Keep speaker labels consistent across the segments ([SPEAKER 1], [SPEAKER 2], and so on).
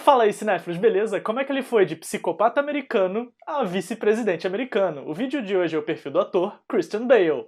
[SPEAKER 1] Fala aí, cinéfilos, beleza? Como é que ele foi de psicopata americano a vice-presidente americano? O vídeo de hoje é o perfil do ator Christian Bale.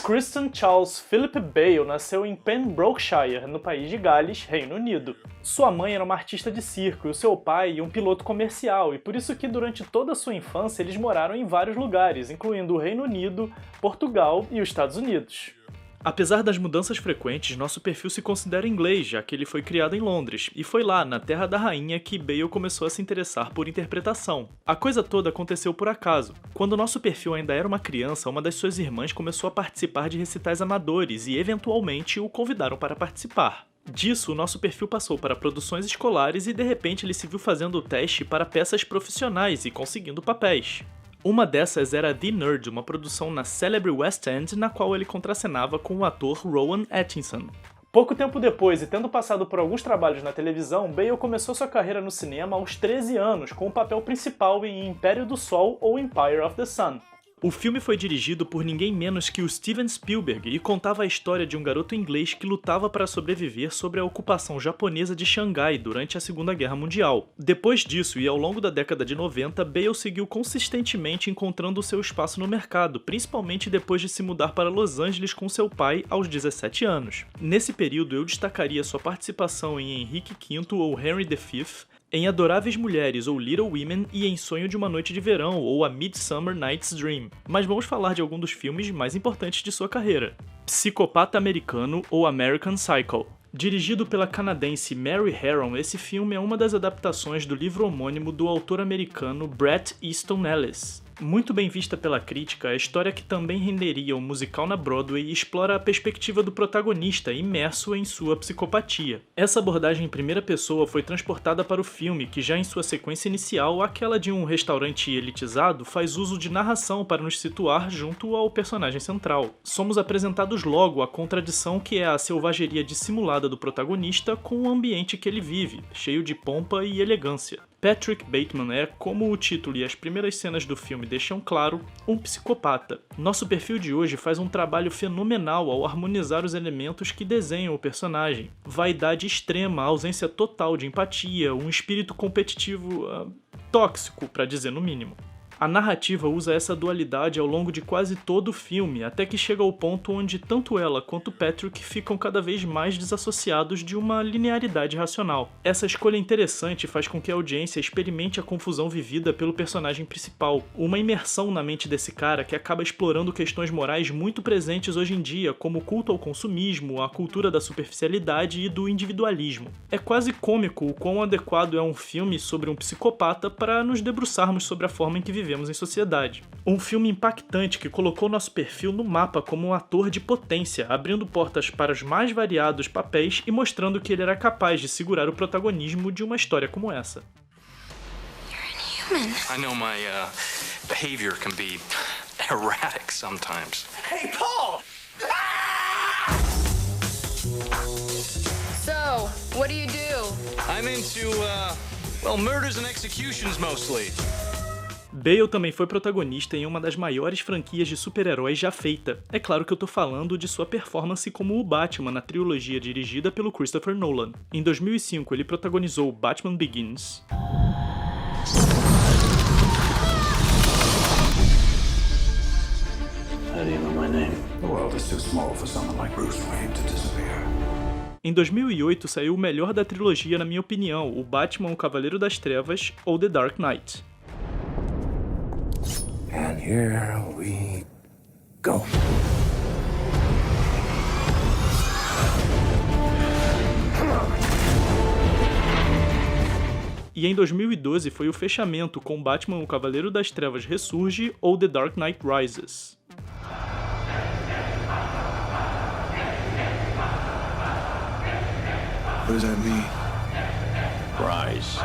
[SPEAKER 1] Christian Charles Philip Bale nasceu em Pembrokeshire, no país de Gales, Reino Unido. Sua mãe era uma artista de circo e o seu pai um piloto comercial, e por isso que durante toda a sua infância eles moraram em vários lugares, incluindo o Reino Unido, Portugal e os Estados Unidos. Apesar das mudanças frequentes, nosso perfil se considera inglês, já que ele foi criado em Londres, e foi lá, na Terra da Rainha, que Bale começou a se interessar por interpretação. A coisa toda aconteceu por acaso. Quando nosso perfil ainda era uma criança, uma das suas irmãs começou a participar de recitais amadores e, eventualmente, o convidaram para participar. Disso, o nosso perfil passou para produções escolares e, de repente, ele se viu fazendo o teste para peças profissionais e conseguindo papéis. Uma dessas era The Nerd, uma produção na célebre West End, na qual ele contracenava com o ator Rowan Atkinson. Pouco tempo depois, e tendo passado por alguns trabalhos na televisão, Bale começou sua carreira no cinema aos 13 anos, com o papel principal em Império do Sol ou Empire of the Sun. O filme foi dirigido por ninguém menos que o Steven Spielberg e contava a história de um garoto inglês que lutava para sobreviver sobre a ocupação japonesa de Xangai durante a Segunda Guerra Mundial. Depois disso, e ao longo da década de 90, Bale seguiu consistentemente encontrando o seu espaço no mercado, principalmente depois de se mudar para Los Angeles com seu pai aos 17 anos. Nesse período, eu destacaria sua participação em Henrique V ou Henry V, em Adoráveis Mulheres ou Little Women e em Sonho de uma Noite de Verão ou A Midsummer Night's Dream. Mas vamos falar de algum dos filmes mais importantes de sua carreira. Psicopata Americano ou American Psycho. Dirigido pela canadense Mary Harron, esse filme é uma das adaptações do livro homônimo do autor americano Bret Easton Ellis. Muito bem vista pela crítica, a história que também renderia um musical na Broadway explora a perspectiva do protagonista imerso em sua psicopatia. Essa abordagem em primeira pessoa foi transportada para o filme, que já em sua sequência inicial, aquela de um restaurante elitizado, faz uso de narração para nos situar junto ao personagem central. Somos apresentados logo à contradição que é a selvageria dissimulada do protagonista com o ambiente que ele vive, cheio de pompa e elegância. Patrick Bateman é, como o título e as primeiras cenas do filme deixam claro, um psicopata. Nosso perfil de hoje faz um trabalho fenomenal ao harmonizar os elementos que desenham o personagem. Vaidade extrema, ausência total de empatia, um espírito competitivo tóxico, para dizer no mínimo. A narrativa usa essa dualidade ao longo de quase todo o filme, até que chega ao ponto onde tanto ela quanto Patrick ficam cada vez mais desassociados de uma linearidade racional. Essa escolha interessante faz com que a audiência experimente a confusão vivida pelo personagem principal, uma imersão na mente desse cara que acaba explorando questões morais muito presentes hoje em dia, como o culto ao consumismo, a cultura da superficialidade e do individualismo. É quase cômico o quão adequado é um filme sobre um psicopata para nos debruçarmos sobre a forma em que vivemos em sociedade. Um filme impactante que colocou nosso perfil no mapa como um ator de potência, abrindo portas para os mais variados papéis e mostrando que ele era capaz de segurar o protagonismo de uma história como essa.
[SPEAKER 2] I know my behavior can be erratic sometimes.
[SPEAKER 3] Hey, Paul!
[SPEAKER 4] So, what do you do?
[SPEAKER 2] I'm into, murders and executions mostly.
[SPEAKER 1] Bale também foi protagonista em uma das maiores franquias de super-heróis já feita. É claro que eu tô falando de sua performance como o Batman na trilogia dirigida pelo Christopher Nolan. Em 2005, ele protagonizou Batman Begins.
[SPEAKER 3] How do you know my name? The world is too small for someone like Bruce Wayne to disappear.
[SPEAKER 1] Em 2008, saiu o melhor da trilogia na minha opinião, o Batman o Cavaleiro das Trevas ou The Dark Knight.
[SPEAKER 3] And here we go.
[SPEAKER 1] E em 2012 foi o fechamento com Batman o Cavaleiro das Trevas Ressurge ou The Dark Knight Rises.
[SPEAKER 3] What does that mean? Rise.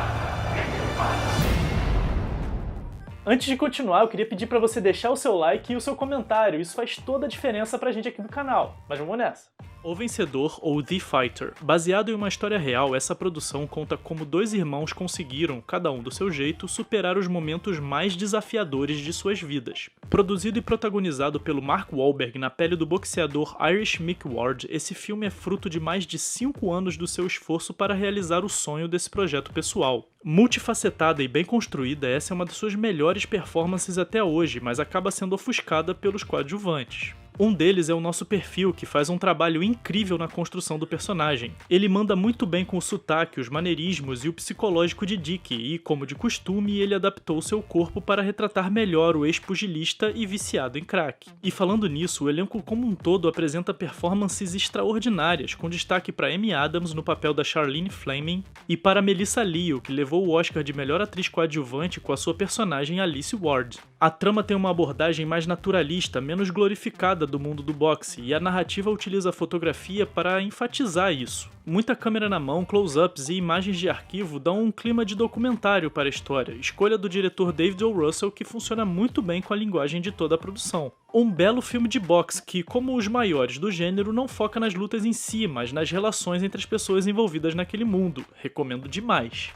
[SPEAKER 1] Antes de continuar, eu queria pedir pra você deixar o seu like e o seu comentário, isso faz toda a diferença pra gente aqui do canal. Mas vamos nessa! O Vencedor, ou The Fighter. Baseado em uma história real, essa produção conta como dois irmãos conseguiram, cada um do seu jeito, superar os momentos mais desafiadores de suas vidas. Produzido e protagonizado pelo Mark Wahlberg na pele do boxeador Irish Mick Ward, esse filme é fruto de mais de 5 anos do seu esforço para realizar o sonho desse projeto pessoal. Multifacetada e bem construída, essa é uma das suas melhores performances até hoje, mas acaba sendo ofuscada pelos coadjuvantes. Um deles é o nosso perfil, que faz um trabalho incrível na construção do personagem. Ele manda muito bem com o sotaque, os maneirismos e o psicológico de Dick, e, como de costume, ele adaptou seu corpo para retratar melhor o ex-pugilista e viciado em crack. E falando nisso, o elenco como um todo apresenta performances extraordinárias, com destaque para Amy Adams no papel da Charlene Fleming e para Melissa Leo, que levou o Oscar de melhor atriz coadjuvante com a sua personagem Alice Ward. A trama tem uma abordagem mais naturalista, menos glorificada do mundo do boxe, e a narrativa utiliza a fotografia para enfatizar isso. Muita câmera na mão, close-ups e imagens de arquivo dão um clima de documentário para a história, escolha do diretor David O. Russell que funciona muito bem com a linguagem de toda a produção. Um belo filme de boxe que, como os maiores do gênero, não foca nas lutas em si, mas nas relações entre as pessoas envolvidas naquele mundo. Recomendo demais.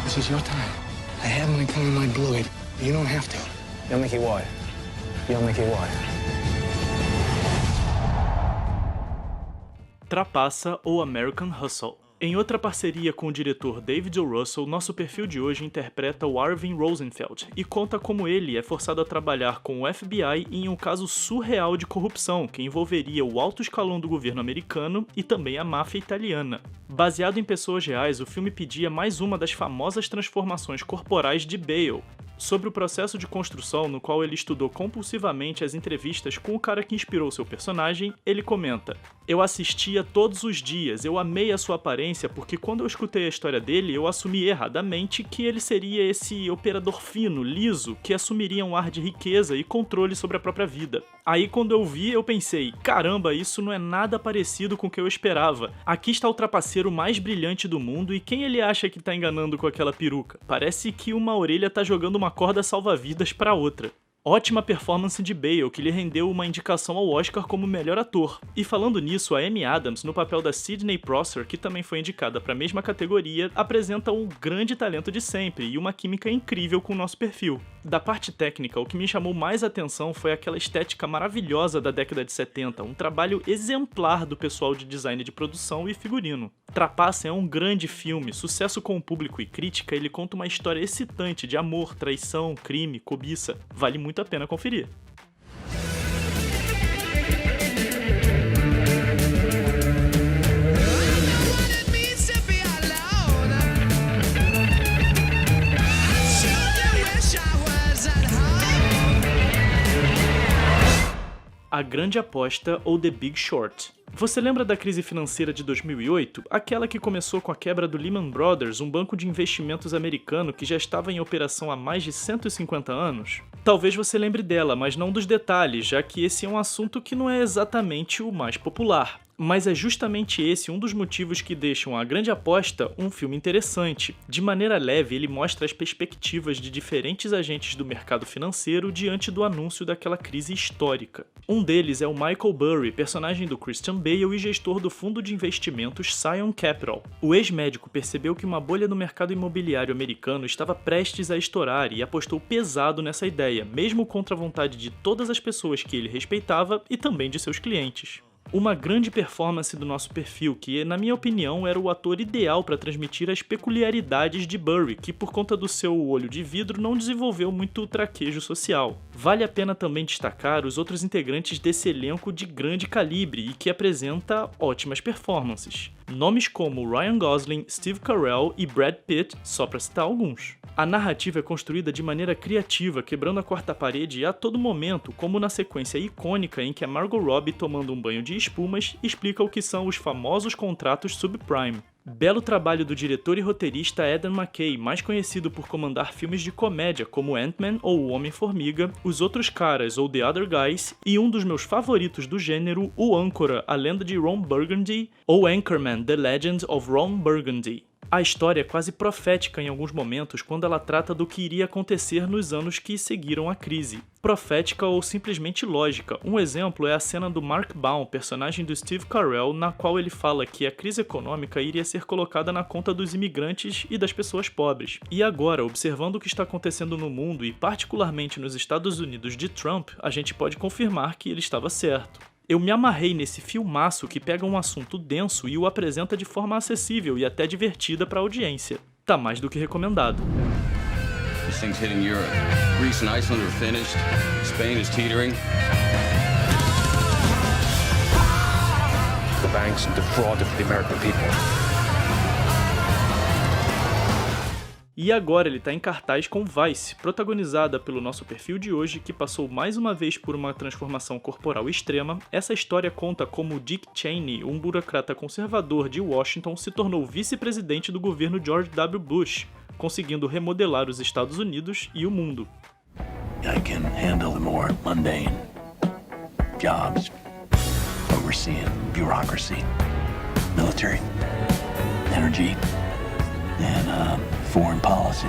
[SPEAKER 5] This is your time. I have my time and I blew it. You don't have to. You'll make it what? You'll make it what?
[SPEAKER 1] Trapaça ou American Hustle. Em outra parceria com o diretor David O. Russell, nosso perfil de hoje interpreta o Arvin Rosenfeld e conta como ele é forçado a trabalhar com o FBI em um caso surreal de corrupção que envolveria o alto escalão do governo americano e também a máfia italiana. Baseado em pessoas reais, o filme pedia mais uma das famosas transformações corporais de Bale. Sobre o processo de construção no qual ele estudou compulsivamente as entrevistas com o cara que inspirou seu personagem, ele comenta: "Eu assistia todos os dias, eu amei a sua aparência porque quando eu escutei a história dele, eu assumi erradamente que ele seria esse operador fino, liso, que assumiria um ar de riqueza e controle sobre a própria vida. Aí quando eu vi, eu pensei, caramba, isso não é nada parecido com o que eu esperava. Aqui está o trapaceiro mais brilhante do mundo e quem ele acha que tá enganando com aquela peruca? Parece que uma orelha tá jogando uma corda salva-vidas pra outra." Ótima performance de Bale, que lhe rendeu uma indicação ao Oscar como melhor ator. E falando nisso, a Amy Adams, no papel da Sidney Prosser, que também foi indicada para a mesma categoria, apresenta um grande talento de sempre e uma química incrível com o nosso perfil. Da parte técnica, o que me chamou mais atenção foi aquela estética maravilhosa da década de 70, um trabalho exemplar do pessoal de design de produção e figurino. Trapaça é um grande filme, sucesso com o público e crítica, ele conta uma história excitante de amor, traição, crime, cobiça. Vale muito a pena conferir. A Grande Aposta ou The Big Short. Você lembra da crise financeira de 2008? Aquela que começou com a quebra do Lehman Brothers, um banco de investimentos americano que já estava em operação há mais de 150 anos? Talvez você lembre dela, mas não dos detalhes, já que esse é um assunto que não é exatamente o mais popular. Mas é justamente esse um dos motivos que deixam A Grande Aposta um filme interessante. De maneira leve, ele mostra as perspectivas de diferentes agentes do mercado financeiro diante do anúncio daquela crise histórica. Um deles é o Michael Burry, personagem do Christian Bale e gestor do fundo de investimentos Scion Capital. O ex-médico percebeu que uma bolha no mercado imobiliário americano estava prestes a estourar e apostou pesado nessa ideia, mesmo contra a vontade de todas as pessoas que ele respeitava e também de seus clientes. Uma grande performance do nosso perfil, que, na minha opinião, era o ator ideal para transmitir as peculiaridades de Burry, que por conta do seu olho de vidro não desenvolveu muito traquejo social. Vale a pena também destacar os outros integrantes desse elenco de grande calibre e que apresenta ótimas performances. Nomes como Ryan Gosling, Steve Carell e Brad Pitt, só para citar alguns. A narrativa é construída de maneira criativa, quebrando a quarta parede a todo momento, como na sequência icônica em que a Margot Robbie, tomando um banho de espumas, explica o que são os famosos contratos subprime. Belo trabalho do diretor e roteirista Adam McKay, mais conhecido por comandar filmes de comédia como Ant-Man ou O Homem-Formiga, Os Outros Caras ou The Other Guys, e um dos meus favoritos do gênero, O Âncora, A Lenda de Ron Burgundy ou Anchorman, The Legend of Ron Burgundy. A história é quase profética em alguns momentos quando ela trata do que iria acontecer nos anos que seguiram a crise. Profética ou simplesmente lógica. Um exemplo é a cena do Mark Baum, personagem do Steve Carell, na qual ele fala que a crise econômica iria ser colocada na conta dos imigrantes e das pessoas pobres. E agora, observando o que está acontecendo no mundo e particularmente nos Estados Unidos de Trump, a gente pode confirmar que ele estava certo. Eu me amarrei nesse filmaço que pega um assunto denso e o apresenta de forma acessível e até divertida para a audiência. Tá mais do que recomendado.
[SPEAKER 6] This thing's hitting Europe. Greece and Iceland are finished. Spain is teetering.
[SPEAKER 5] The banks defrauded the American people.
[SPEAKER 1] E agora ele tá em cartaz com Vice, protagonizada pelo nosso perfil de hoje, que passou mais uma vez por uma transformação corporal extrema. Essa história conta como Dick Cheney, um burocrata conservador de Washington, se tornou vice-presidente do governo George W. Bush, conseguindo remodelar os Estados Unidos e o mundo.
[SPEAKER 3] I can handle the more mundane jobs, overseeing bureaucracy, military, energy, and foreign policy.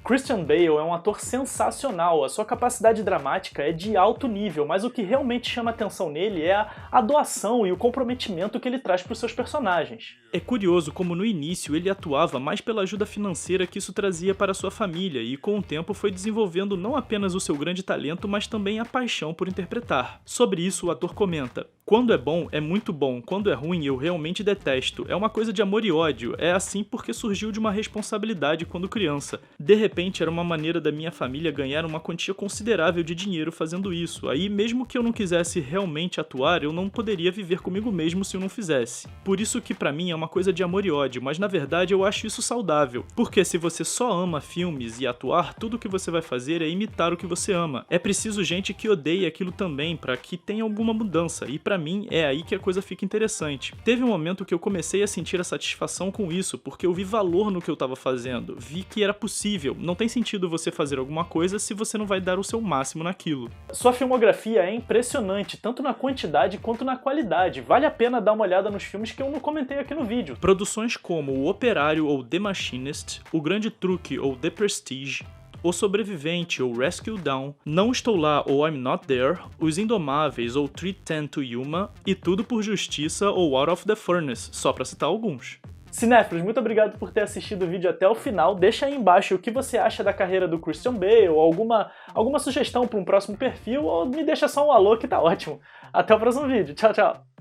[SPEAKER 1] Christian Bale é um ator sensacional, a sua capacidade dramática é de alto nível, mas o que realmente chama atenção nele é a doação e o comprometimento que ele traz para os seus personagens. É curioso como no início ele atuava mais pela ajuda financeira que isso trazia para sua família e com o tempo foi desenvolvendo não apenas o seu grande talento, mas também a paixão por interpretar. Sobre isso o ator comenta: "Quando é bom, é muito bom. Quando é ruim, eu realmente detesto. É uma coisa de amor e ódio. É assim porque surgiu de uma responsabilidade quando criança. De repente, era uma maneira da minha família ganhar uma quantia considerável de dinheiro fazendo isso. Aí, mesmo que eu não quisesse realmente atuar, eu não poderia viver comigo mesmo se eu não fizesse. Por isso que pra mim é uma coisa de amor e ódio, mas na verdade eu acho isso saudável. Porque se você só ama filmes e atuar, tudo que você vai fazer é imitar o que você ama. É preciso gente que odeie aquilo também pra que tenha alguma mudança. E pra mim, é aí que a coisa fica interessante. Teve um momento que eu comecei a sentir a satisfação com isso, porque eu vi valor no que eu tava fazendo, vi que era possível. Não tem sentido você fazer alguma coisa se você não vai dar o seu máximo naquilo." Sua filmografia é impressionante, tanto na quantidade quanto na qualidade. Vale a pena dar uma olhada nos filmes que eu não comentei aqui no vídeo. Produções como O Operário ou The Machinist, O Grande Truque ou The Prestige, O Sobrevivente ou Rescue Down, Não Estou Lá ou I'm Not There, Os Indomáveis ou 3:10 to Yuma e Tudo por Justiça ou Out of the Furnace, só pra citar alguns. Cinéfilos, muito obrigado por ter assistido o vídeo até o final. Deixa aí embaixo o que você acha da carreira do Christian Bale, ou alguma sugestão para um próximo perfil, ou me deixa só um alô que tá ótimo. Até o próximo vídeo. Tchau, tchau!